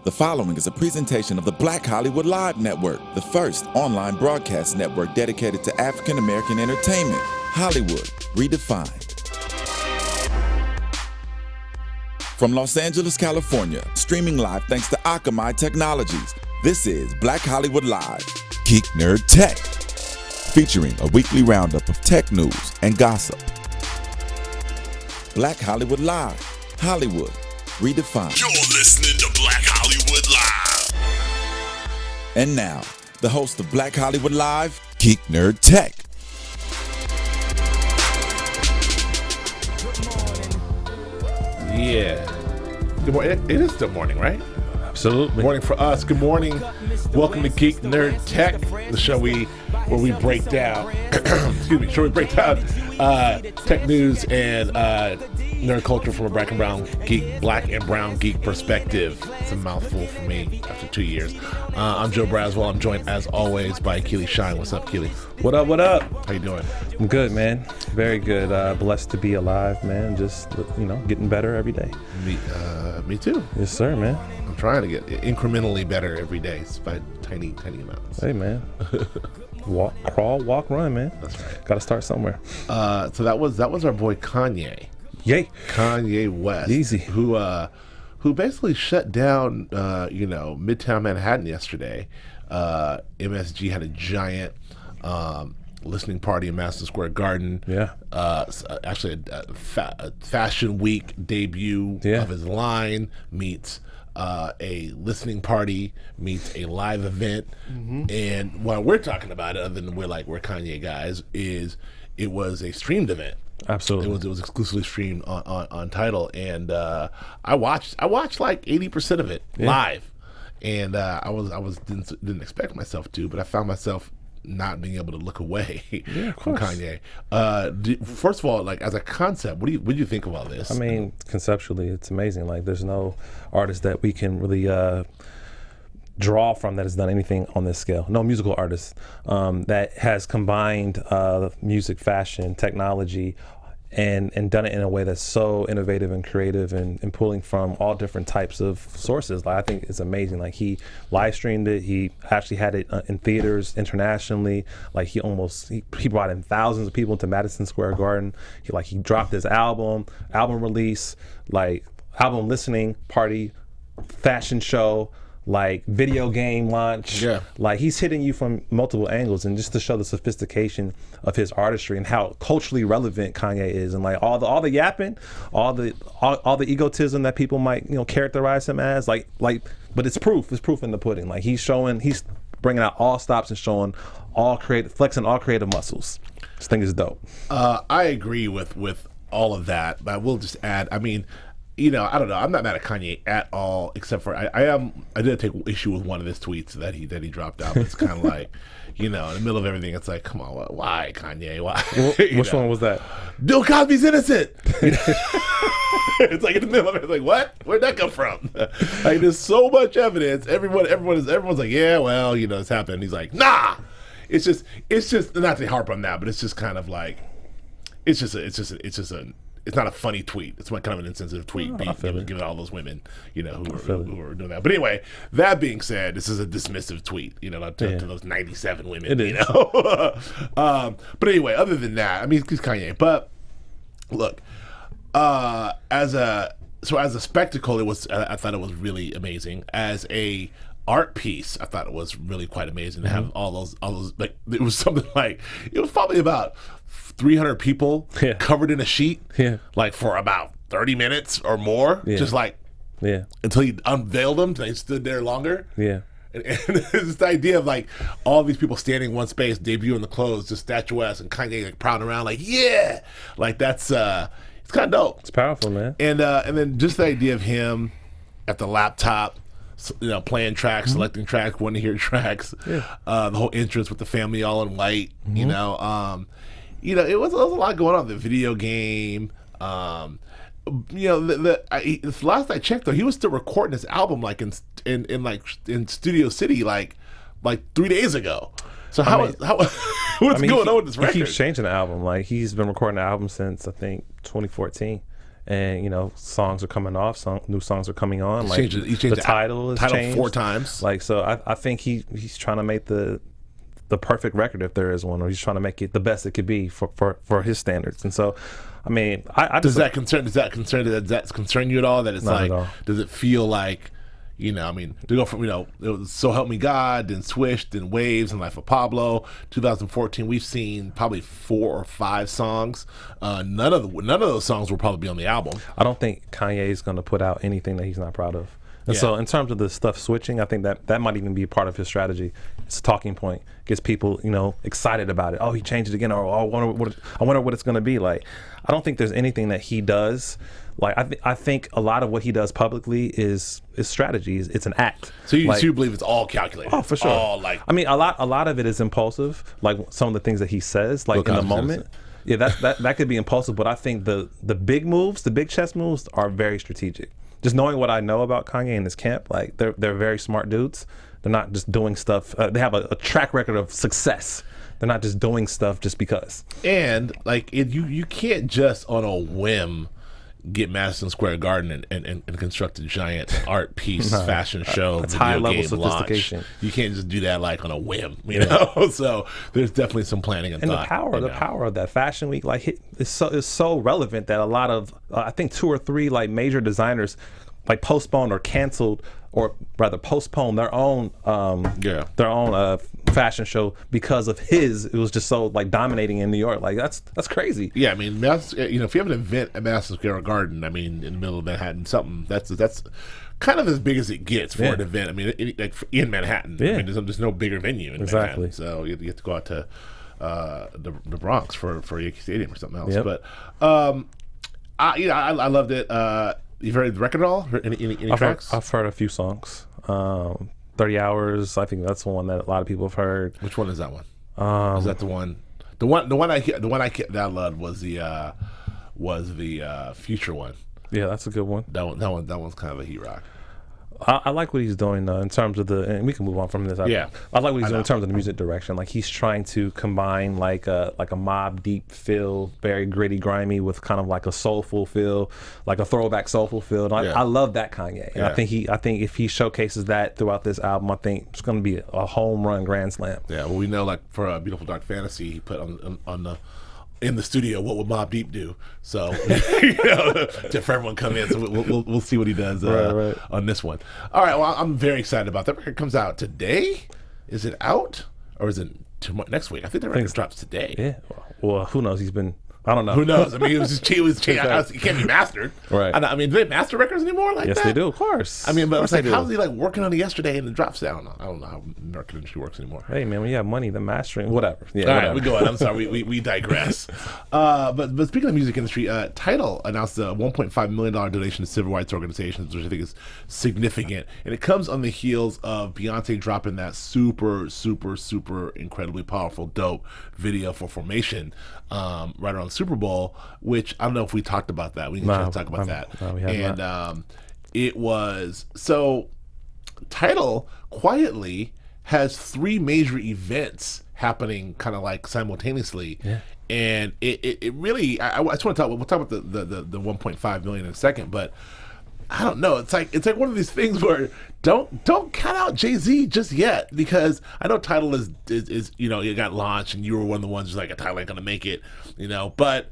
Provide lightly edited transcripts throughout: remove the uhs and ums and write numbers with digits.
The following is a presentation of the Black Hollywood Live Network, the first online broadcast network dedicated to African American entertainment. Hollywood Redefined. From Los Angeles, California, streaming live thanks to Akamai Technologies, this is Black Hollywood Live, Geek.Nerd.Tech, featuring a weekly roundup of tech news and gossip. Black Hollywood Live, Hollywood Redefined. You're listening to Black Hollywood Live. And now, the host of Black Hollywood Live, Geek.Nerd.Tech. Yeah. Good morning. It is still morning, right? Absolutely. Morning for us. Good morning. Welcome to Geek.Nerd.Tech, the show where we break down tech news and nerd culture from a black and brown geek perspective. It's a mouthful for me after 2 years. I'm Joe Braswell. I'm joined as always by Keely Shine. What's up, Keely? What up? What up? How you doing? I'm good, man. Very good. Blessed to be alive, man. Just, getting better every day. Me too. Yes, sir, man. I'm trying to get incrementally better every day, by tiny amounts. Hey, man. Walk, crawl, walk, run, man. That's right. Got to start somewhere. So that was our boy Kanye. Yay. Kanye West. Yeezy. Who basically shut down Midtown Manhattan yesterday. MSG had a giant listening party in Madison Square Garden. Yeah. Actually a Fashion Week debut of his line meets a listening party meets a live event. Mm-hmm. And what we're talking about, other than we're Kanye guys, is it was a streamed event. Absolutely. It was exclusively streamed on Tidal, and I watched like 80% of it live, and I didn't expect myself to, but I found myself not being able to look away from Kanye. First of all, like as a concept, what do you think of all this? I mean, conceptually, it's amazing. Like, there's no artist that we can really draw from that has done anything on this scale. No musical artist that has combined music, fashion, technology, and done it in a way that's so innovative and creative and pulling from all different types of sources. Like, I think it's amazing. Like, he live streamed it. He actually had it in theaters internationally. Like, he brought in thousands of people to Madison Square Garden. He dropped his album release, like album listening party, fashion show, like video game launch. Yeah. Like, he's hitting you from multiple angles, and just to show the sophistication of his artistry and how culturally relevant Kanye is, and like all the yapping, all the egotism that people might characterize him as, like but it's proof in the pudding. Like, he's bringing out all stops and showing flexing all creative muscles. This thing is dope. I agree with all of that, but I will just add, I mean, I don't know. I'm not mad at Kanye at all, except for I did take issue with one of his tweets that he dropped out. But it's kind of like, in the middle of everything, it's like, come on, why Kanye? Why? Which one was that? Bill Cosby's innocent. It's like in the middle of it, it's like, what? Where'd that come from? Like, there's so much evidence. Everyone's like, yeah, well, it's happened. He's like, nah. It's just not to harp on that, but it's just kind of like, it's not a funny tweet. It's kind of an insensitive tweet, given all those women, who are doing that. But anyway, that being said, this is a dismissive tweet, to those 97 women, But anyway, other than that, I mean, it's Kanye. But look, as a spectacle, I thought it was really amazing. As a art piece, I thought it was really quite amazing to have all those like, it was something like, it was probably about 300 people covered in a sheet, like for about 30 minutes or more, just like until he unveiled them. They stood there longer. And it's this idea of like all these people standing in one space, debuting the clothes, just statuesque, and Kanye like prowling around like, like that's it's kind of dope. It's powerful, man. And then just the idea of him at the laptop, playing tracks, selecting tracks, wanting to hear tracks, the whole entrance with the family all in white, it was a lot going on. The video game, the last I checked though, he was still recording his album like in Studio City like 3 days ago. So what's going on with this record? He keeps changing the album. Like, he's been recording the album since I think 2014. and songs are coming off, new songs are coming on. He changed the title is changed 4 times. Like, so I think he's trying to make the perfect record, if there is one, or he's trying to make it the best it could be for his standards. And so, I mean, does that concern you at all? That it's not like, at all. Does it feel like, I mean, to go from, it was So Help Me God, then Swish, then Waves, and Life of Pablo. 2014, we've seen probably 4 or 5 songs. None of those songs will probably be on the album. I don't think Kanye is going to put out anything that he's not proud of. And so in terms of the stuff switching, I think that might even be part of his strategy. It's a talking point. Gets people, excited about it. Oh, he changed it again. Or I wonder what it's going to be like. I don't think there's anything that he does. Like, I think a lot of what he does publicly is strategy. It's an act. So you believe it's all calculated? Oh, for sure. I mean, a lot of it is impulsive. Like some of the things that he says, like in the moment. Yeah, that could be impulsive. But I think the big moves, the big chess moves, are very strategic. Just knowing what I know about Kanye and his camp, like they're very smart dudes. They're not just doing stuff. They have a track record of success. They're not just doing stuff just because. And like you can't just on a whim get Madison Square Garden and construct a giant art piece, fashion show, that's video high level game sophistication. Launch. You can't just do that like on a whim, you know. So there's definitely some planning and thought. The power of that Fashion Week, like, is so relevant that a lot of I think 2 or 3 like major designers like postponed or canceled, or rather postponed their own fashion show because of his. It was just so like dominating in New York. Like that's crazy. Yeah, I mean, if you have an event at Madison Square Garden, I mean, in the middle of Manhattan, something that's kind of as big as it gets for an event. I mean, like in Manhattan. I mean, there's no bigger venue in Manhattan, so you have to go out to the Bronx for Yankee Stadium or something else. Yep. But I loved it. You've heard the record at all? Any tracks? I've heard a few songs. 30 Hours, I think that's one that a lot of people have heard. Which one is that one? Is that the one? The one that I loved was the Future one. Yeah, that's a good one. That one's kind of a heat rock. I like what he's doing in terms of and we can move on from this. I like what he's doing in terms of the music direction. Like, he's trying to combine like a Mobb Deep feel, very gritty, grimy, with kind of like a soulful feel, like a throwback soulful feel. And I love that Kanye. And I think if he showcases that throughout this album, I think it's going to be a home run grand slam. Yeah, well, we know, like, for a Beautiful Dark Fantasy, he put in the studio, what would Mobb Deep do? So, for everyone come in, so we'll see what he does on this one. All right, well, I'm very excited about that. Record comes out today. Is it out, or is it next week? I think the record drops today. Yeah. Well, who knows? I don't know. Who knows? I mean, it was changed. It can't be mastered. Right. I mean, do they master records anymore like that? Yes, they do, of course. I mean, but it's like, how's he like working on it yesterday and it drops down? I don't know how the record industry works anymore. Hey, man, when you have money, the mastering, whatever. Yeah, all right, we go on. I'm sorry, we digress. But speaking of the music industry, Tidal announced a $1.5 million donation to civil rights organizations, which I think is significant. And it comes on the heels of Beyonce dropping that super, super, super incredibly powerful, dope video for Formation right around Super Bowl, which I don't know if we talked about that. We didn't try to talk about that. No, we have not. It was so Tidal quietly has 3 major events happening kind of like simultaneously. Yeah. And it really, I just want to we'll talk about the 1.5 million in a second, but I don't know. It's like one of these things where don't count out Jay-Z just yet, because I know Tidal is it got launched and you were one of the ones who's like, a Tidal ain't gonna make it, but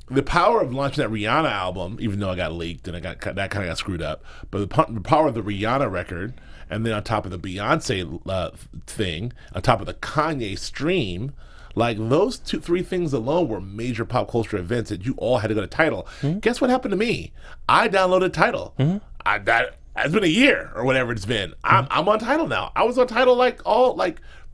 the power of launching that Rihanna album, even though it got leaked and that kind of got screwed up, but the power of the Rihanna record, and then on top of the Beyonce thing, on top of the Kanye stream, like those 2-3 things alone were major pop culture events that you all had to go to Tidal. Mm-hmm. Guess what happened to me? I downloaded Tidal. Mm-hmm. It's been a year or whatever it's been. Mm-hmm. I'm on Tidal now. I was on Tidal like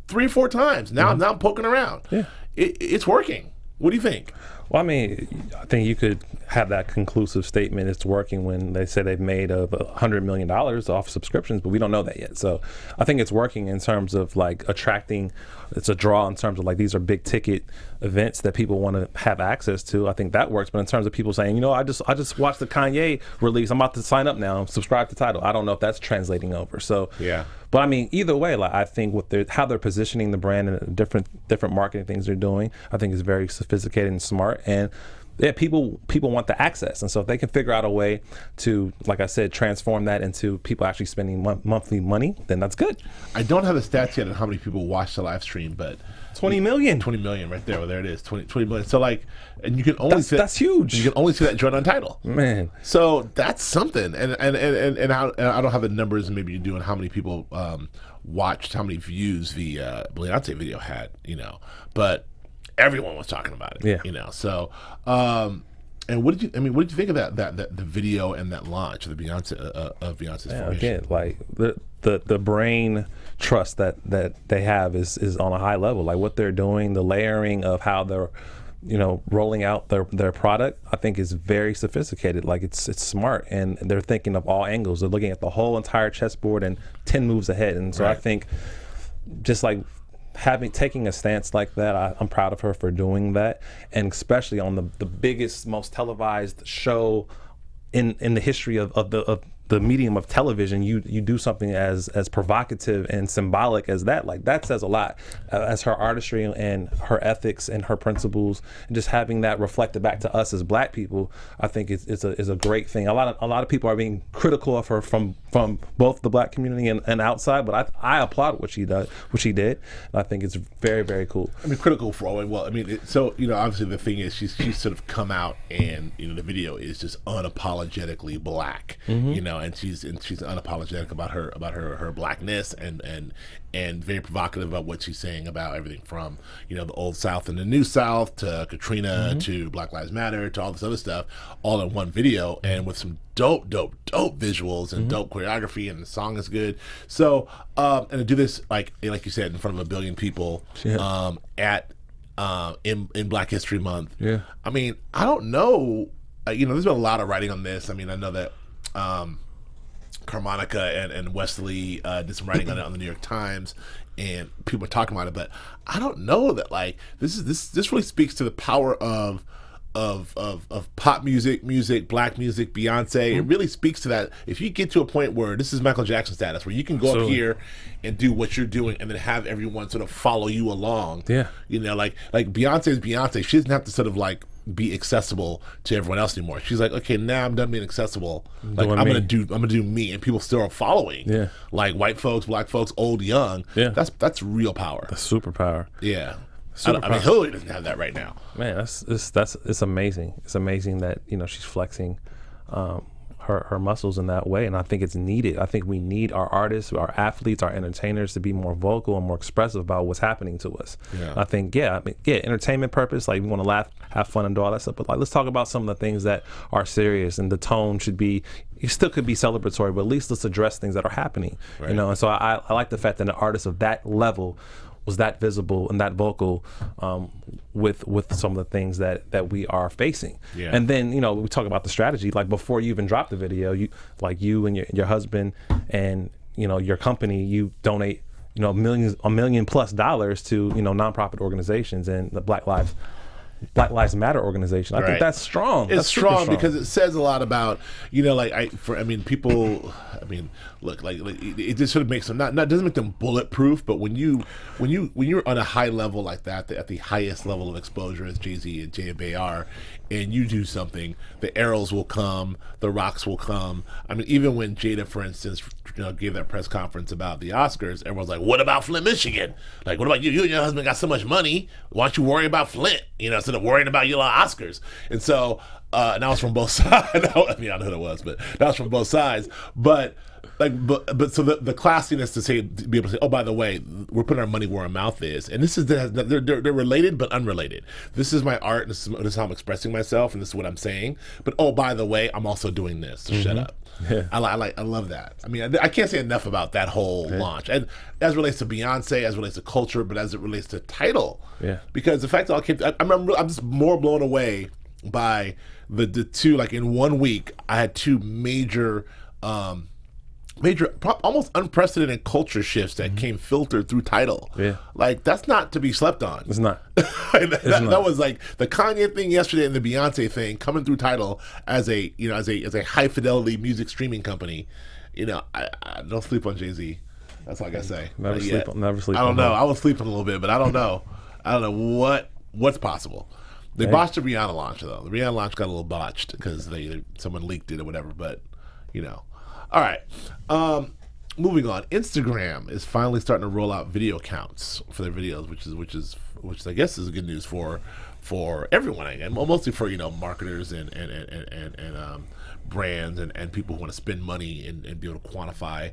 3 or 4 times. Now I'm poking around. Yeah. It's working. What do you think? Well, I mean, I think you could have that conclusive statement it's working when they say they've made $100 million off subscriptions, but we don't know that yet. So I think it's working in terms of like attracting. It's a draw in terms of like these are big ticket events that people want to have access to. I think that works. But in terms of people saying, I just watched the Kanye release, I'm about to sign up now, subscribe to Tidal. I don't know if that's translating over. So yeah. But I mean, either way, like I think how they're positioning the brand and different marketing things they're doing, I think is very sophisticated and smart. And people want the access, and so if they can figure out a way to, like I said, transform that into people actually spending monthly money, then that's good. I don't have the stats yet on how many people watch the live stream, but 20 million. 20 million right there. Well, there it is. 20 million. So like, and you can only that's huge. You can only see that joint on Tidal. Man. So that's something. And I don't have the numbers. Maybe you do, and how many people watched, how many views the Beyonce video had. But everyone was talking about it. Yeah. So. And what did you think of that the video and that launch of the Beyonce's formation? Again, like the brain trust that they have is on a high level. Like what they're doing, the layering of how they're rolling out their product, I think is very sophisticated. Like it's smart, and they're thinking of all angles. They're looking at the whole entire chessboard and 10 moves ahead. And so I think just like taking a stance like that, I'm proud of her for doing that, and especially on the biggest, most televised show in the history of the medium of television, you do something as provocative and symbolic as that. Like that says a lot. As her artistry and her ethics and her principles, and just having that reflected back to us as Black people, I think is a great thing. A lot of people are being critical of her from both the Black community and outside, but I applaud what she did. I think it's very, very cool. I mean, critical for all. Well, I mean, obviously the thing is she's sort of come out, and the video is just unapologetically Black, and she's unapologetic about her Blackness, and very provocative about what she's saying about everything from the old South and the new South to Katrina to Black Lives Matter to all this other stuff, all in one video, and with some dope visuals and dope choreography, and the song is good. So and to do this like you said in front of 1 billion people at in Black History Month. Yeah. I mean, I don't know. There's been a lot of writing on this. I mean, I know that Carmonica and Wesley did some writing on it on the New York Times, and people are talking about it. But I don't know that this really speaks to the power of pop music, Black music, Beyonce. It really speaks to that. If you get to a point where this is Michael Jackson status, where you can go up here and do what you're doing, and then have everyone sort of follow you along. Yeah, like Beyonce is Beyonce. She doesn't have to sort of like be accessible to everyone else anymore. She's like, okay, now I'm done being accessible. Like I'm gonna do me, and people still are following. Yeah, like white folks, Black folks, old, young. Yeah, that's real power. That's superpower. Yeah. I mean, Hillary doesn't have that right now. Man, it's amazing. It's amazing that she's flexing her muscles in that way, and I think it's needed. I think we need our artists, our athletes, our entertainers to be more vocal and more expressive about what's happening to us. Yeah. I think, entertainment purpose, like we want to laugh, have fun, and do all that stuff. But like, let's talk about some of the things that are serious, and the tone should be. It still could be celebratory, but at least let's address things that are happening. Right. And so I like the fact that an artist of that level was that visible and that vocal with some of the things that we are facing. Yeah. And then, we talk about the strategy, like before you even drop the video, you and your husband and, your company, you donate, $1 million+ to, nonprofit organizations and the Black Lives Matter organization. I think that's strong. It's strong because it says a lot about, people. I mean, look, like it just sort of makes them not doesn't make them bulletproof, but when you're on a high level like that, at the highest level of exposure as Jay-Z and J.B. are, and you do something, the arrows will come, the rocks will come. I mean, even when Jada, for instance, gave that press conference about the Oscars, everyone's like, "What about Flint, Michigan? Like, what about you? You and your husband got so much money. Why don't you worry about Flint? Instead of worrying about your Oscars." And so, and that was from both sides. I don't know who it was, but that was from both sides. But so the classiness to be able to say, oh, by the way, we're putting our money where our mouth is, and this is they're related but unrelated. This is my art, and this is how I'm expressing myself, and this is what I'm saying. But oh, by the way, I'm also doing this. So shut up. Yeah. I love that. I mean, I can't say enough about that whole launch, and as it relates to Beyonce, as it relates to culture, but as it relates to Tidal. Yeah. Because the fact that I'm just more blown away by the two. Like in 1 week, I had two major, almost unprecedented culture shifts that came filtered through Tidal. Yeah. Like that's not to be slept on. It's not. That was like the Kanye thing yesterday and the Beyonce thing coming through Tidal as a high fidelity music streaming company. I don't sleep on Jay-Z. That's all I gotta say. Never sleep. I don't know. I was sleeping a little bit, but I don't know. I don't know what's possible. They botched the Rihanna launch though. The Rihanna launch got a little botched because someone leaked it or whatever. But all right. Moving on. Instagram is finally starting to roll out video counts for their videos, which I guess is good news for everyone, and mostly for marketers and brands and people who want to spend money and be able to quantify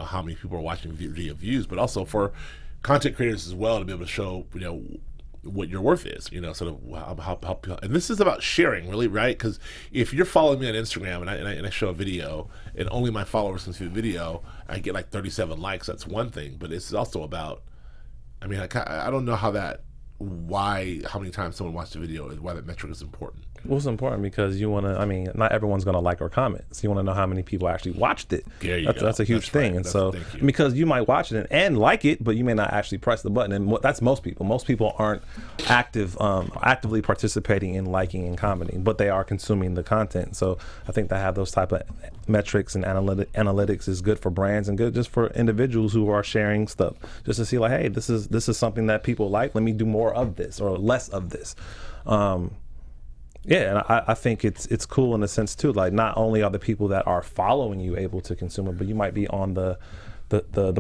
how many people are watching via views, but also for content creators as well to be able to show what your worth is, sort of how and this is about sharing, really, right? Because if you're following me on Instagram and I show a video and only my followers can see the video, I get like 37 likes. That's one thing, but it's also about, I don't know how many times someone watched the video and why that metric is important. Well, it's important because you want to, not everyone's going to like or comment. So you want to know how many people actually watched it. That's a huge thing. Right. And so, because you might watch it and like it, but you may not actually press the button. And that's most people. Most people aren't actively participating in liking and commenting, but they are consuming the content. So I think to have those type of metrics and analytics is good for brands and good just for individuals who are sharing stuff, just to see like, hey, this is something that people like. Let me do more of this or less of this. Yeah, and I think it's cool in a sense too. Like, not only are the people that are following you able to consume it, but you might be on the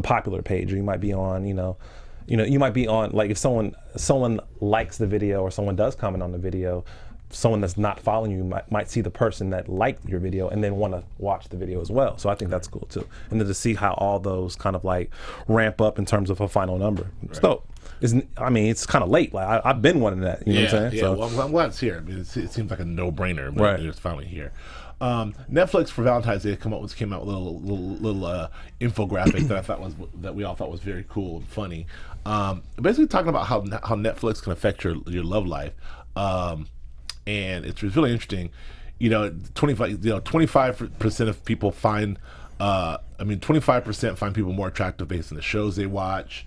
popular page, or you might be on you might be on, like, if someone likes the video or someone does comment on the video, someone that's not following you might see the person that liked your video and then want to watch the video as well. So I think that's cool too. And then to see how all those kind of like ramp up in terms of a final number. It's dope. It's kind of late. Like I've been wanting that. You know what I'm saying? Yeah. So, well, I'm glad it's here. It seems like a no-brainer, but right. It's finally here. Netflix for Valentine's Day came out with a little infographic that we all thought was very cool and funny. Basically talking about how Netflix can affect your love life. And it's really interesting. 25% of people find 25% find people more attractive based on the shows they watch.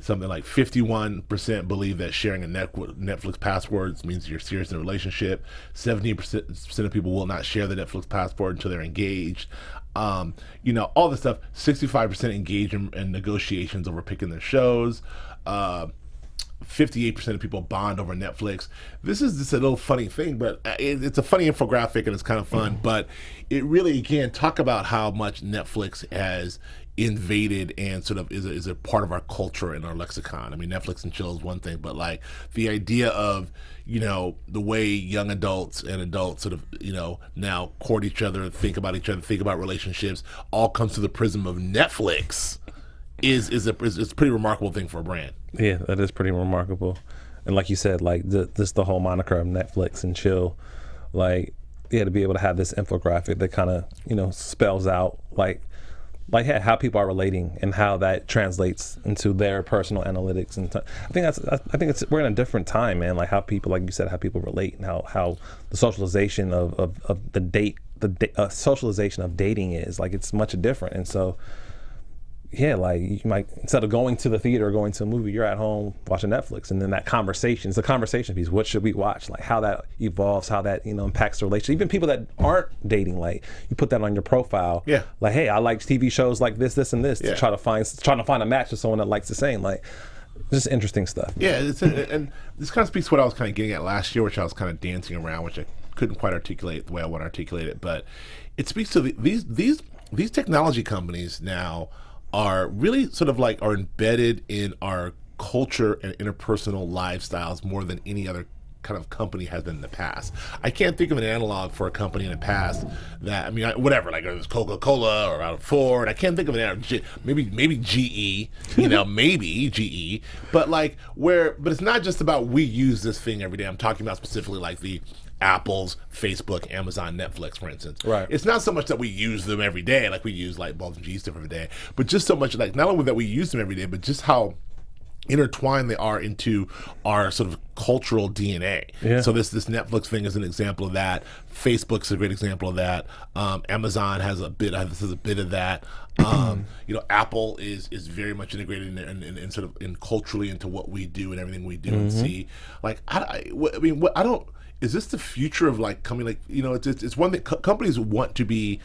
Something like 51% believe that sharing a Netflix password means you're serious in a relationship. 70% of people will not share the Netflix password until they're engaged. All this stuff. 65% engage in negotiations over picking their shows. 58% of people bond over Netflix. This is just a little funny thing, but it's a funny infographic and it's kind of fun. But it really, again, talk about how much Netflix has invaded and sort of is a part of our culture and our lexicon. Netflix and chill is one thing, but like the idea of the way young adults and adults sort of now court each other, think about each other, think about relationships, all comes through the prism of Netflix. Is a pretty remarkable thing for a brand. Yeah, that is pretty remarkable. And like you said, like this the whole moniker of Netflix and chill, like to be able to have this infographic that kind of spells out like how people are relating and how that translates into their personal analytics. And I think we're in a different time, man. Like how people, like you said, how people relate and how the socialization of the socialization of dating is like, it's much different. And so. Yeah, like you might, instead of going to the theater or going to a movie, you're at home watching Netflix, and then that conversation, it's a conversation piece. What should we watch? Like how that evolves, how that impacts the relationship. Even people that aren't dating, like you put that on your profile. Yeah. Like, hey, I like TV shows like this, and this to trying to find a match with someone that likes the same. Like, just interesting stuff. Yeah, and this kind of speaks to what I was kind of getting at last year, which I was kind of dancing around, which I couldn't quite articulate the way I want to articulate it, but it speaks to these technology companies now are really sort of like are embedded in our culture and interpersonal lifestyles more than any other kind of company has been in the past. I can't think of an analog for a company in the past that, whatever, like it was Coca-Cola or out of Ford. I can't think of an analog. Maybe GE, maybe GE, but it's not just about we use this thing every day. I'm talking about specifically like the Apple's, Facebook, Amazon, Netflix, for instance. Right. It's not so much that we use them every day, like we use light bulbs and G stuff every day, but just so much like not only that we use them every day, but just how intertwined they are into our sort of cultural DNA. Yeah. So this Netflix thing is an example of that. Facebook's a great example of that. Amazon has a bit of that. Apple is very much integrated in sort of in culturally into what we do and everything we do and see. Like is this the future of like coming, like it's one that companies want to be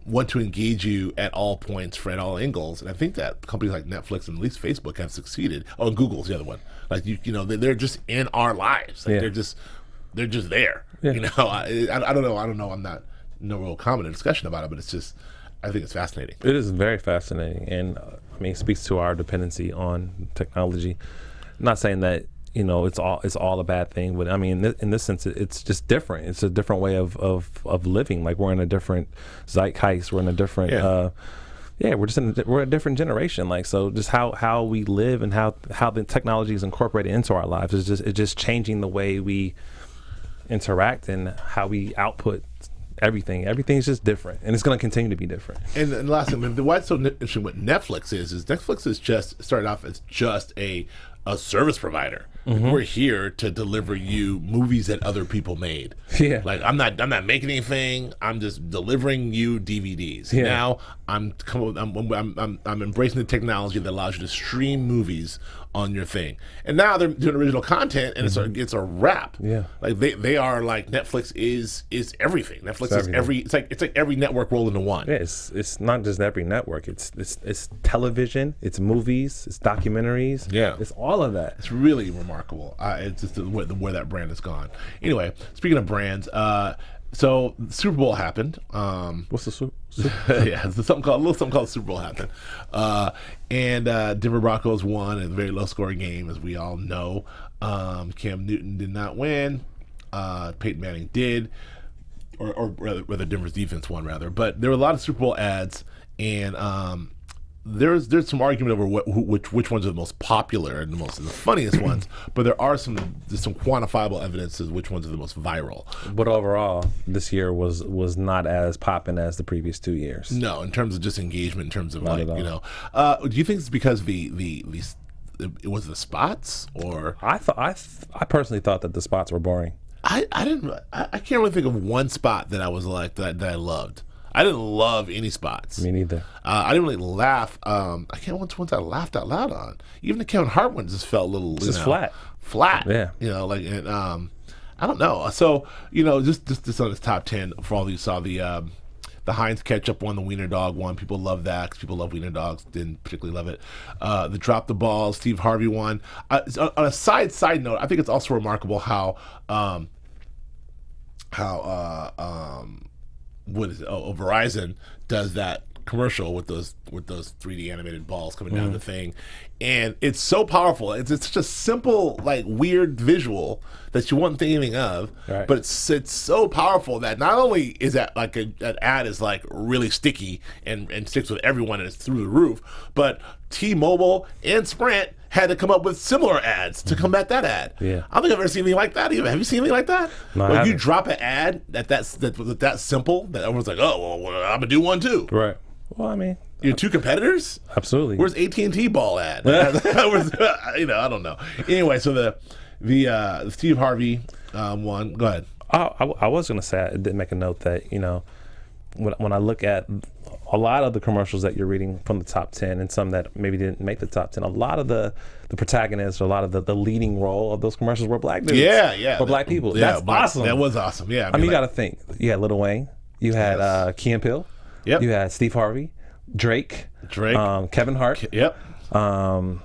want to engage you at all points at all angles. And I think that companies like Netflix and at least Facebook have succeeded. Oh, and Google's the other one. Like they're just in our lives. Like they're just there. Yeah. I don't know. I'm not no real comment or discussion about it, but it's just I think it's fascinating. It is very fascinating, and it speaks to our dependency on technology. I'm not saying that it's all a bad thing, but in this sense, it's just different. It's a different way of living. Like we're in a different zeitgeist. We're in a different. We're a different generation. Like so, just how we live and how the technology is incorporated into our lives is just changing the way we interact and how we output everything. Everything's just different, and it's going to continue to be different. And the last thing, why it's so interesting with Netflix is Netflix is just started off as just a service provider. Mm-hmm. We're here to deliver you movies that other people made. Yeah. Like I'm not making anything. I'm just delivering you DVDs. Yeah. Now I'm embracing the technology that allows you to stream movies on your thing. And now they're doing original content, and it's a wrap. Yeah. Like they are like Netflix is everything. Netflix is everything. It's like every network rolled into one. Yeah, it's not just every network. It's television, it's movies, it's documentaries. Yeah. It's all of that. It's really remarkable. It's just where that brand has gone. Anyway, speaking of brands, so the Super Bowl happened. What's the Super? Yeah, something called Super Bowl happened, and Denver Broncos won in a very low scoring game, as we all know. Cam Newton did not win. Peyton Manning did, or rather Denver's defense won rather. But there were a lot of Super Bowl ads, and there's some argument over which ones are the most popular and the funniest ones, but there's some quantifiable evidence as which ones are the most viral. But overall, this year was not as popping as the previous 2 years. No, in terms of just engagement, in terms of not do you think it's because it was the spots, or I personally thought that the spots were boring. I can't really think of one spot that I was like that I loved. I didn't love any spots. Me neither. I didn't really laugh. I can't remember ones I laughed out loud on. Even the Kevin Hart one just felt a little flat. Flat. Yeah. I don't know. So just on this top 10 for all of you saw the Heinz ketchup one, the Wiener Dog one. People love that because people love Wiener Dogs. Didn't particularly love it. The Drop the Ball, Steve Harvey one. On a side note, I think it's also remarkable how what is it? Verizon does that commercial with those 3D animated balls coming down the thing, and it's so powerful. It's such a simple, like weird visual that you wouldn't think anything of, right. But it's so powerful that not only is that like an ad is like really sticky and sticks with everyone and it's through the roof, but T-Mobile and Sprint had to come up with similar ads to combat that ad. Yeah. I don't think I've ever seen anything like that either. Have you seen anything like that? No, like you drop an ad that's simple that everyone's like, oh, well, I'm gonna do one too. Right. Well, you're two competitors. Absolutely. Where's AT&T ball ad? I don't know. Anyway, so the Steve Harvey one. Go ahead. I was gonna say, I did make a note that when I look at a lot of the commercials that you're reading from the top 10 and some that maybe didn't make the top 10, a lot of the protagonists, a lot of the leading role of those commercials were black dudes. Yeah. Or black people. Yeah, that's awesome. That was awesome. Yeah. You got to think. You had Lil Wayne. You had Key and Peele. Yep. You had Steve Harvey. Drake. Kevin Hart. Yep. Now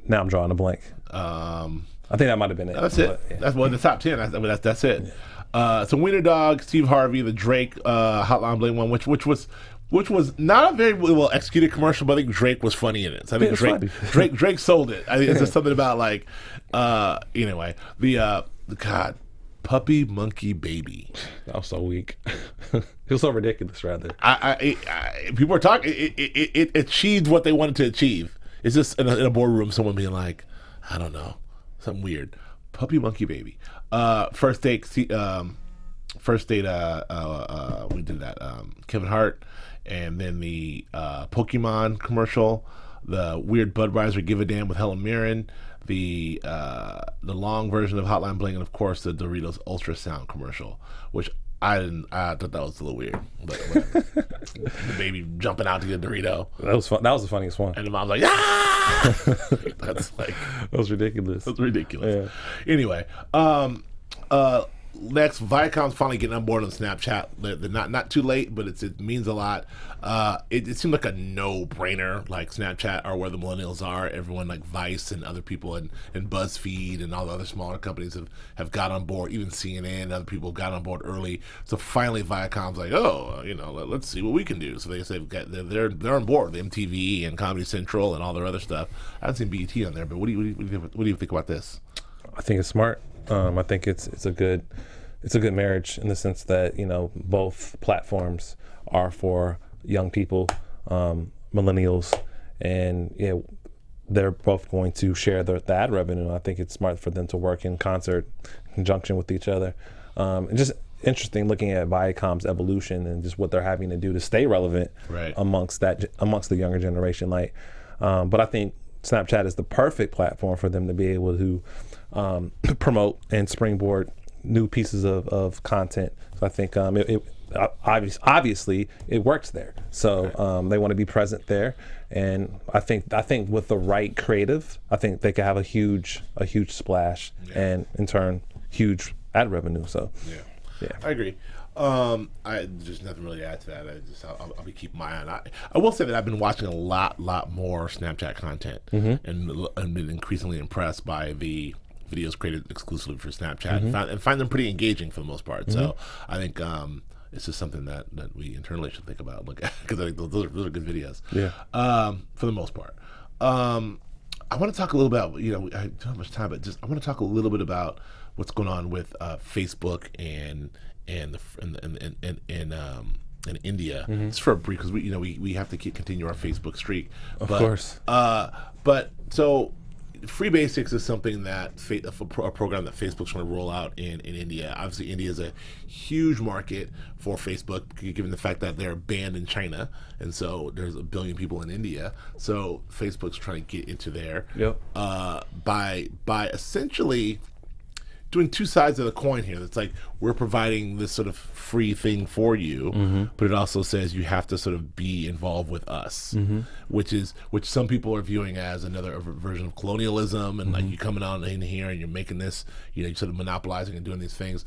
I'm drawing a blank. I think that might have been it. That's it. Yeah. That's one of the top 10. That's it. Yeah. So Wiener Dog, Steve Harvey, the Drake Hotline Bling one, which was not a very well executed commercial, but I think Drake was funny in it. So I think Drake sold it. I think it's just something about like anyway, the God, Puppy Monkey Baby. That was so weak. It was so ridiculous, rather. People are talking. It achieved what they wanted to achieve. It's just in a boardroom, someone being like, I don't know, something weird. Puppy Monkey Baby. First date. We did that. Kevin Hart, and then the Pokemon commercial, the weird Budweiser Give a Damn with Helen Mirren, the long version of Hotline Bling, and of course the Doritos Ultrasound commercial, which I thought that was a little weird. But the baby jumping out to get a Dorito. That was fun. That was the funniest one. And the mom's like, ah! That's like that was ridiculous. That's ridiculous. Yeah. Anyway, next, Viacom's finally getting on board on Snapchat. They're not too late, but it means a lot. It seemed like a no-brainer. Like Snapchat are where the millennials are. Everyone like Vice and other people and BuzzFeed and all the other smaller companies have got on board. Even CNN and other people got on board early. So finally, Viacom's like, let's see what we can do. So they're on board. The MTV and Comedy Central and all their other stuff. I haven't seen BET on there, but what do you think about this? I think it's smart. I think it's a good marriage in the sense that both platforms are for young people, millennials, and they're both going to share the ad revenue. I think it's smart for them to work in conjunction with each other. And just interesting looking at Viacom's evolution and just what they're having to do to stay relevant amongst the younger generation. But I think Snapchat is the perfect platform for them to be able to promote and springboard new pieces of content. So I think obviously it works there. So they want to be present there, and I think with the right creative, I think they could have a huge splash, and in turn huge ad revenue. So yeah. I agree. I just nothing really to add to that. I'll be keeping my eye on it. I will say that I've been watching a lot more Snapchat content, and been increasingly impressed by the videos created exclusively for Snapchat, and find them pretty engaging for the most part. So I think it's just something that we internally should think about, because I think those are good videos. For the most part. I want to talk a little about, I don't have much time, but I want to talk a little bit about what's going on with Facebook and India. Just for a brief, because we have to continue our Facebook streak. Of course. But so Free Basics is something that a program that Facebook's going to roll out in India. Obviously, India is a huge market for Facebook, given the fact that they're banned in China, and so there's 1 billion people in India. So Facebook's trying to get into there by essentially doing two sides of the coin here. It's like, we're providing this sort of free thing for you, but it also says you have to sort of be involved with us, which some people are viewing as another version of colonialism, and like, you coming on in here and you're making this, you're sort of monopolizing and doing these things.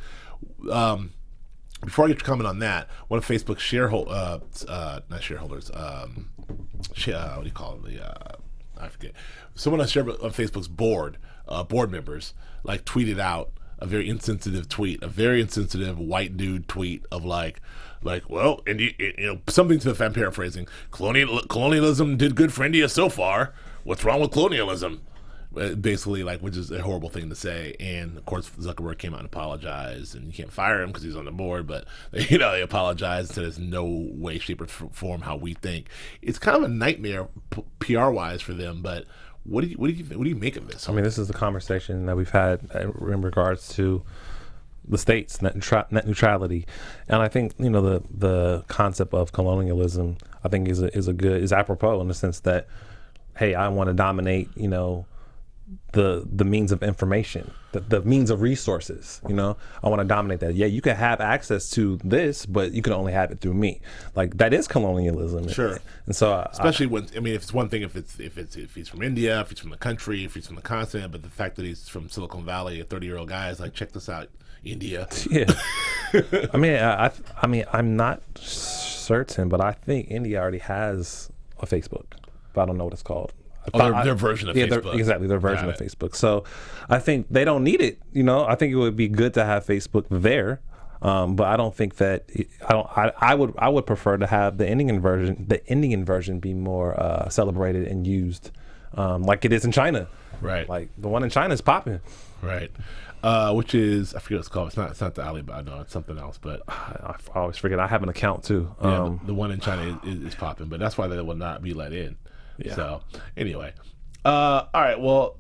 Before I get to comment on that, one of Facebook's not shareholders, what do you call it? I forget. Someone on Facebook's board members tweeted out a very insensitive tweet, a very insensitive white dude tweet of well, and something to the, I'm paraphrasing, colonialism did good for India so far. What's wrong with colonialism? Basically, which is a horrible thing to say. And of course, Zuckerberg came out and apologized, and you can't fire him because he's on the board, but they apologized and said there's no way, shape, or form how we think. It's kind of a nightmare PR wise for them, but what do you make of this? I mean, this is the conversation that we've had in regards to the states, net neutrality, and I think the concept of colonialism, I think is apropos in the sense that, hey, I want to dominate the means of information, the means of resources. I want to dominate that. Yeah, you can have access to this, but you can only have it through me. That is colonialism. Sure. And so, especially if it's one thing if he's from India, if he's from the country, if he's from the continent, but the fact that he's from Silicon Valley, a 30-year-old guy is check this out, India. Yeah. I mean, I'm not certain, but I think India already has a Facebook, but I don't know what it's called. Their version of Facebook. Exactly, their version of Facebook. So I think they don't need it. I think it would be good to have Facebook there, but I don't think that I would prefer to have the Indian version be more celebrated and used, like it is in China. Right. The one in China is popping. Right. Which is, I forget what it's called. It's not the Alibaba. No, it's something else. But I always forget. I have an account too. The one in China is popping, but that's why they will not be let in. Yeah. So anyway, all right. Well,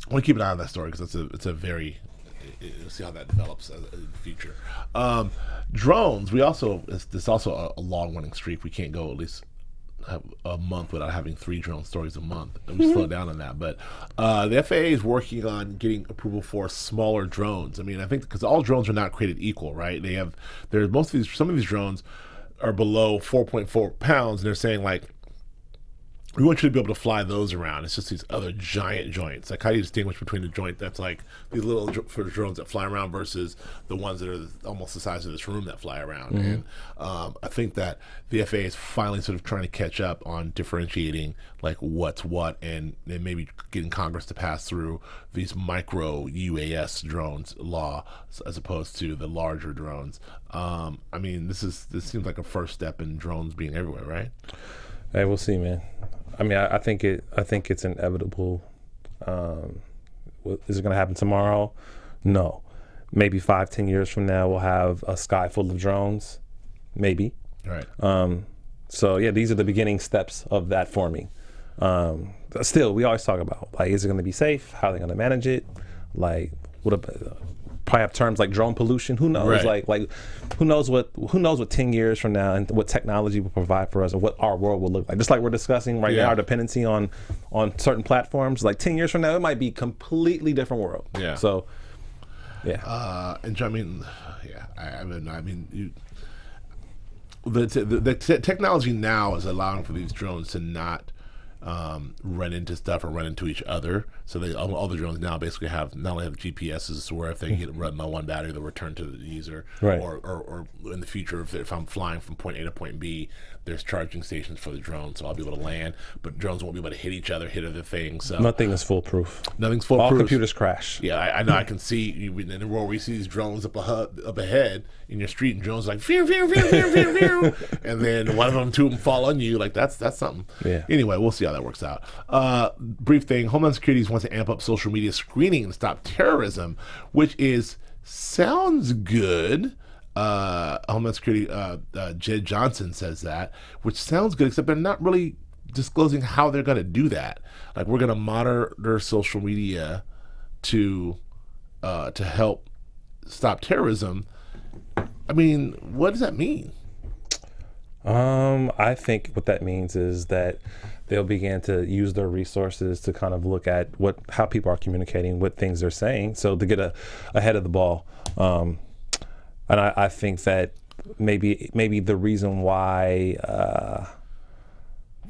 I want to keep an eye on that story because it's a very. We'll see how that develops in the future. Drones. It's also a long running streak. We can't go at least a month without having 3 drone stories a month. We slow down on that, but the FAA is working on getting approval for smaller drones. I mean, I think because all drones are not created equal, right? Some of these drones are below 4.4 pounds, and they're saying we want you to be able to fly those around. It's just these other giant joints. Like, how do you distinguish between the joint that's like these little drones that fly around versus the ones that are almost the size of this room that fly around? And I think that the FAA is finally sort of trying to catch up on differentiating like what's what, and maybe getting Congress to pass through these micro UAS drones law as opposed to the larger drones. I mean, this seems like a first step in drones being everywhere, right? Hey, we'll see, man. I mean, I think it's inevitable. Is it going to happen tomorrow? No. Maybe 5-10 years from now, we'll have a sky full of drones. Maybe. Right. So yeah, these are the beginning steps of that forming. Still, we always talk about like, is it going to be safe? How are they going to manage it? Like, probably have terms like drone pollution. Who knows? Right. Like, who knows what 10 years from now and what technology will provide for us, or what our world will look like. Just like we're discussing right now, our dependency on certain platforms. Like 10 years from now, it might be a completely different world. Yeah. So, yeah. And I mean, the technology now is allowing for these drones to not run into stuff or run into each other. So all the drones now basically not only have GPSs, so where if they get run on one battery, they'll return to the user. Right. Or in the future, if I'm flying from point A to point B, there's charging stations for the drone, so I'll be able to land, but drones won't be able to hit each other, hit other things. So Nothing is foolproof. Nothing's foolproof. All computers crash. Yeah, I know. I can see in the world where you see these drones up ahead in your street, and drones like phew, phew, phew, phew, phew, phew. And then two of them fall on you. Like that's something. Yeah. Anyway, we'll see how that works out. Brief thing: Homeland Security wants to amp up social media screening and stop terrorism, which sounds good. Homeland Security Jed Johnson says that, which sounds good, except they're not really disclosing how they're going to do that. Like, we're going to monitor social media to help stop terrorism. I mean, what does that mean? I think what that means is that they'll begin to use their resources to kind of look at how people are communicating, what things they're saying, so to get ahead of the ball. And I think that maybe the reason why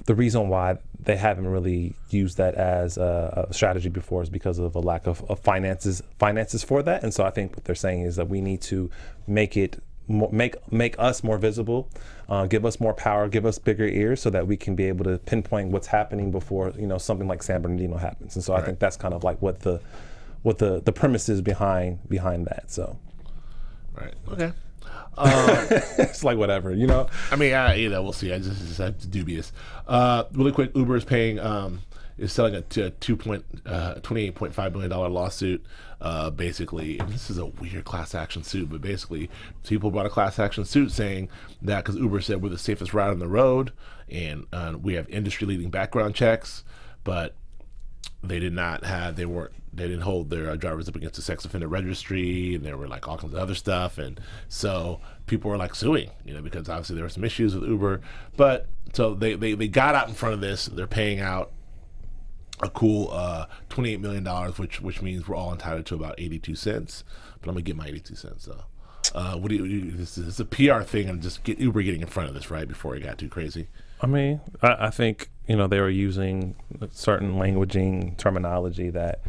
they haven't really used that as a strategy before is because of a lack of finances for that. And so I think what they're saying is that we need to make us more visible, give us more power, give us bigger ears, so that we can be able to pinpoint what's happening before something like San Bernardino happens. And so I think that's kind of like what the premise is behind that. So. Right. Okay. It's like whatever, I mean, we'll see. It's dubious. Really quick, Uber is selling a $28.5 million lawsuit. Basically, and this is a weird class action suit, but basically, people brought a class action suit saying that because Uber said we're the safest route on the road, and we have industry leading background checks, but they didn't hold their drivers up against the sex offender registry, and there were like all kinds of other stuff, and so people were like suing, because obviously there were some issues with Uber, but so they got out in front of this. They're paying out a cool $28 million, which means we're all entitled to about 82 cents, but I'm gonna get my 82 cents though. What do you? This is a PR thing, and just get Uber getting in front of this right before it got too crazy. I mean, I think they were using certain languaging terminology that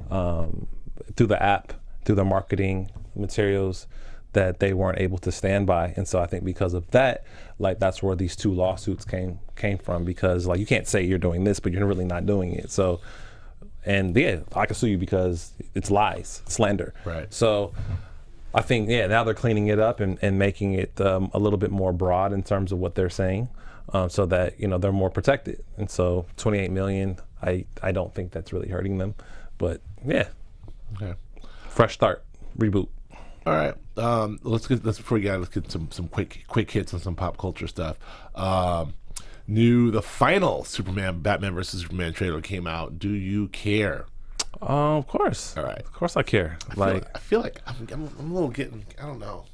through the app, through the marketing materials, that they weren't able to stand by. And so I think because of that, like, that's where these two lawsuits came from, because like you can't say you're doing this, but you're really not doing it. So, and yeah, I can sue you because it's lies, slander. Right. So I think, now they're cleaning it up and making it a little bit more broad in terms of what they're saying. So that they're more protected, and so 28 million, I don't think that's really hurting them, but yeah, okay, fresh start, reboot. All right, let's get some quick hits on some pop culture stuff. The final Batman vs Superman trailer came out. Do you care? Of course. All right, of course I care. I feel like I'm a little getting. I don't know.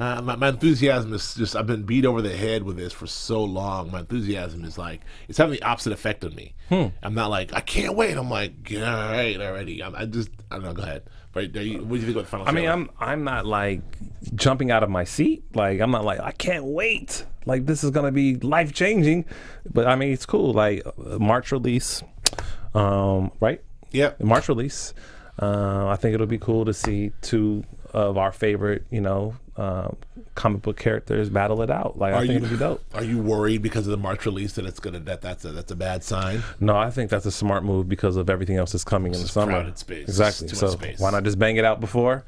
My enthusiasm is just, I've been beat over the head with this for so long. My enthusiasm is like, it's having the opposite effect on me. I'm not like, I can't wait. I'm like, all right, already. I don't know, go ahead. Right, what do you think about the final trailer? I mean, I'm not like jumping out of my seat. Like, I'm not like, I can't wait. Like, this is going to be life changing. But I mean, it's cool. Like, March release, right? Yeah. March release. I think it'll be cool to see two of our favorite, comic book characters battle it out. Like, I think it'll be dope. Are you worried because of the March release that that's a bad sign? No, I think that's a smart move because of everything else that's coming in the summer. Crowded space. Exactly. Too So much space. why not just bang it out before,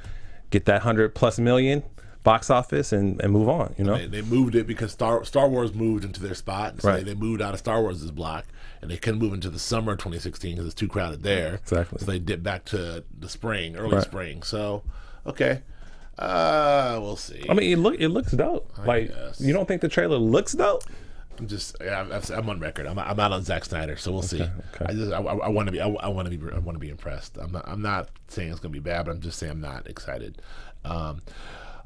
get that 100+ million box office and move on, They moved it because Star Wars moved into their spot. So Right. they moved out of Star Wars' block, and they couldn't move into the summer of 2016 because it's too crowded there. Exactly. So they dipped back to the spring, early spring. So, okay. We'll see. I mean, it looks dope. guess. You don't think the trailer looks dope? I'm on record. I'm out on Zack Snyder, so we'll see. Okay. I want to be impressed. I'm not saying it's going to be bad, but I'm just saying I'm not excited.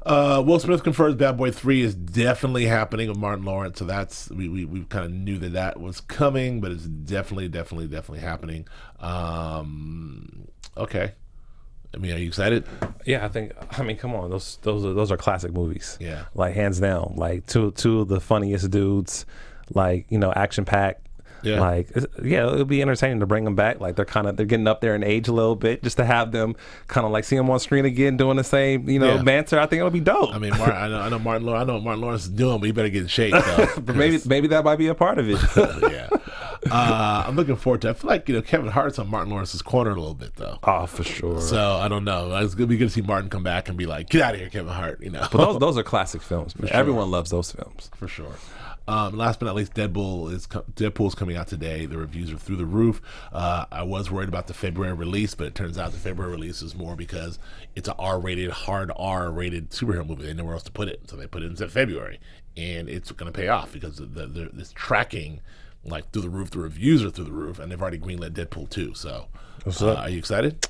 Will Smith confirms Bad Boy 3 is definitely happening with Martin Lawrence, so that's we kind of knew that was coming, but it's definitely happening. Okay. I mean, are you excited? Yeah, I mean, come on, those are classic movies. Yeah. Like, hands down. Like, two of the funniest dudes, like, action packed. Yeah. Like, it'll be entertaining to bring them back. Like, they're getting up there in age a little bit, just to have them kind of like see them on screen again doing the same, banter. I think it'll be dope. I mean, I know Martin Lawrence is doing, but he better get in shape. Though, but maybe that might be a part of it. Yeah. I'm looking forward to it. I feel like Kevin Hart's on Martin Lawrence's corner a little bit though. Oh, for sure. So I don't know. It's gonna be good to see Martin come back and be like, "Get out of here, Kevin Hart." But those are classic films. Man. Sure. Everyone loves those films. For sure. Last but not least, Deadpool's coming out today. The reviews are through the roof. I was worried about the February release, but it turns out the February release is more because it's a R-rated, hard R-rated superhero movie. They had nowhere else to put it, so they put it in February, and it's going to pay off because this tracking, like, through the roof. The reviews are through the roof, and they've already greenlit Deadpool 2. So, are you excited?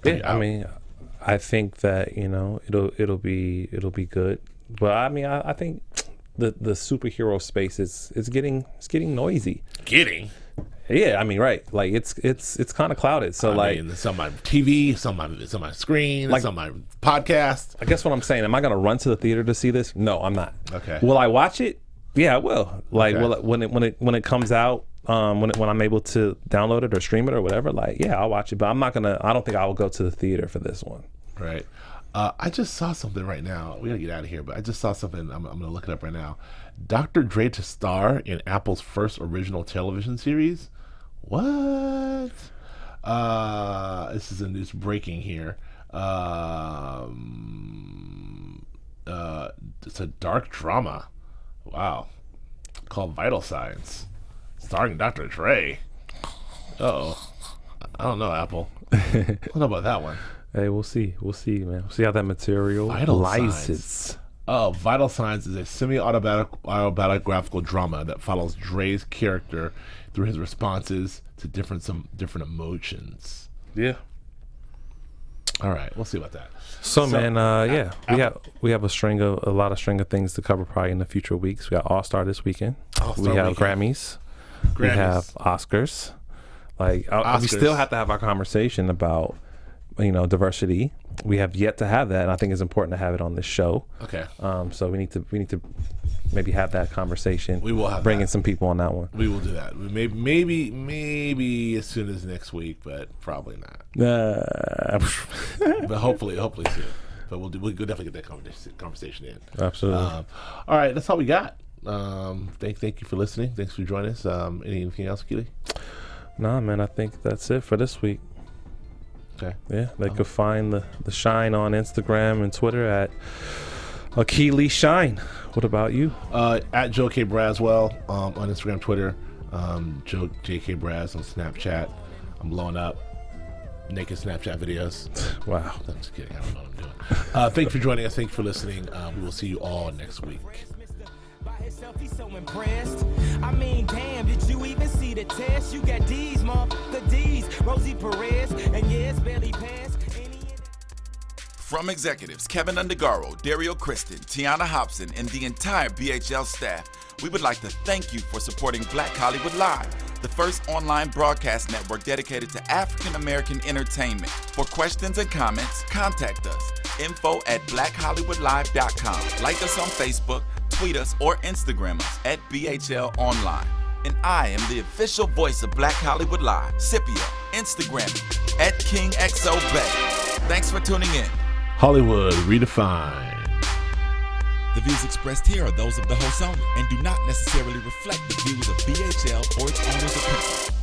Yeah, I mean, I think that it'll be good. But I mean, I think the superhero space is getting noisy. Yeah, I mean, right. Like, it's kind of clouded. So I mean, some on TV, some on screen, some on podcast. I guess what I'm saying, am I going to run to the theater to see this? No, I'm not. Okay. Will I watch it? Yeah, I will. Like, Okay. when it comes out, when I'm able to download it or stream it or whatever, like, yeah, I'll watch it. But I don't think I will go to the theater for this one. Right. I just saw something right now. We gotta get out of here, but I just saw something. I'm gonna look it up right now. Dr. Dre to star in Apple's first original television series. What? This is a news breaking here. It's a dark drama. Wow. Called Vital Signs, starring Dr. Dre. Oh, I don't know, Apple. I don't know about that one. Hey, we'll see, man. We'll see how that material Vital license. Signs. Oh, Vital Signs is a semi-autobiographical drama that follows Dre's character through his responses to different emotions. Yeah. All right, we'll see about that. So man, we have a lot of string of things to cover probably in the future weeks. We got All-Star this weekend. We have Grammys. We have Oscars. Like, we still have to have our conversation about diversity. We have yet to have that, and I think it's important to have it on this show. Okay. So we need to maybe have that conversation. We will have bring in some people on that one. We will do that. Maybe as soon as next week, but probably not. But hopefully soon. But we'll definitely get that conversation in. Absolutely. All right, that's all we got. Thank you for listening. Thanks for joining us. Anything else, Keely? Nah, man. I think that's it for this week. Okay. Yeah, they could find the Shine on Instagram and Twitter at Keely Shine. What about you? At Joe K. Braswell on Instagram, Twitter. Joe J.K. Braz on Snapchat. I'm blowing up naked Snapchat videos. Wow. I'm just kidding. I don't know what I'm doing. Thank you for joining us. Thank you for listening. We will see you all next week. He's so impressed. I mean, damn, did you even see the test? You got D's, motherfucker D's, Rosie Perez, and yeah, it's barely passed. From executives Kevin Undergaro, Dario Kristen, Tiana Hobson, and the entire BHL staff, we would like to thank you for supporting Black Hollywood Live, the first online broadcast network dedicated to African American entertainment. For questions and comments, contact us. info@blackhollywoodlive.com. Like us on Facebook, tweet us, or Instagram us at BHL Online. And I am the official voice of Black Hollywood Live, Scipio, Instagram me @KingXOBay. Thanks for tuning in. Hollywood Redefined. The views expressed here are those of the host only and do not necessarily reflect the views of BHL or its owners or principals.